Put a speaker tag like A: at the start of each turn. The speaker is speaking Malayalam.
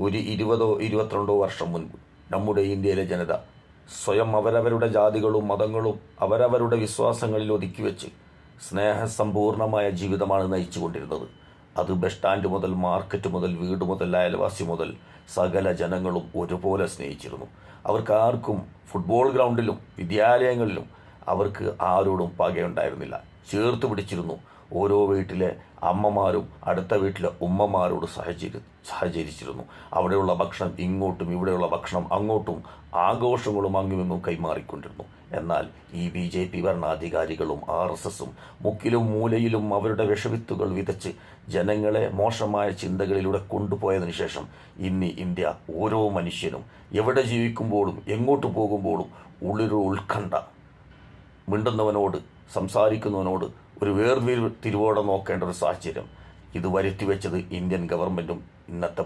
A: ഒരു 20-22 വർഷം മുൻപ് നമ്മുടെ ഇന്ത്യയിലെ ജനത സ്വയം അവരവരുടെ ജാതികളും മതങ്ങളും അവരവരുടെ വിശ്വാസങ്ങളിൽ ഒതുക്കിവെച്ച് സ്നേഹസമ്പൂർണമായ ജീവിതമാണ് നയിച്ചുകൊണ്ടിരുന്നത്. അത് ബസ് സ്റ്റാൻഡ് മുതൽ മാർക്കറ്റ് മുതൽ വീട് മുതൽ അയൽവാസി മുതൽ സകല ജനങ്ങളും ഒരുപോലെ സ്നേഹിച്ചിരുന്നു. അവർക്ക് ആർക്കും ഫുട്ബോൾ ഗ്രൗണ്ടിലും വിദ്യാലയങ്ങളിലും അവർക്ക് ആരോടും പകയുണ്ടായിരുന്നില്ല. ചേർത്ത് പിടിച്ചിരുന്നു. ഓരോ വീട്ടിലെ അമ്മമാരും അടുത്ത വീട്ടിലെ ഉമ്മമാരോട് സഹചരിച്ചിരുന്നു. അവിടെയുള്ള ഭക്ഷണം ഇങ്ങോട്ടും ഇവിടെയുള്ള ഭക്ഷണം അങ്ങോട്ടും ആഘോഷങ്ങളും അങ്ങുമിങ്ങും കൈമാറിക്കൊണ്ടിരുന്നു. എന്നാൽ ഈ BJP ഭരണാധികാരികളും RSSും മുക്കിലും മൂലയിലും അവരുടെ വിഷവിത്തുകൾ വിതച്ച് ജനങ്ങളെ മോശമായ ചിന്തകളിലൂടെ കൊണ്ടുപോയതിനു ശേഷം ഇന്ന് ഇന്ത്യ ഓരോ മനുഷ്യനും എവിടെ ജീവിക്കുമ്പോഴും എങ്ങോട്ട് പോകുമ്പോഴും ഉള്ളൊരു ഉത്കണ്ഠ, മിണ്ടുന്നവനോട് സംസാരിക്കുന്നവനോട് ഒരു വേർതിരിവോടെ നോക്കേണ്ട ഒരു സാഹചര്യം ഇത് വരുത്തിവെച്ചത് ഇന്ത്യൻ ഗവൺമെൻറ്റും ഇന്നത്തെ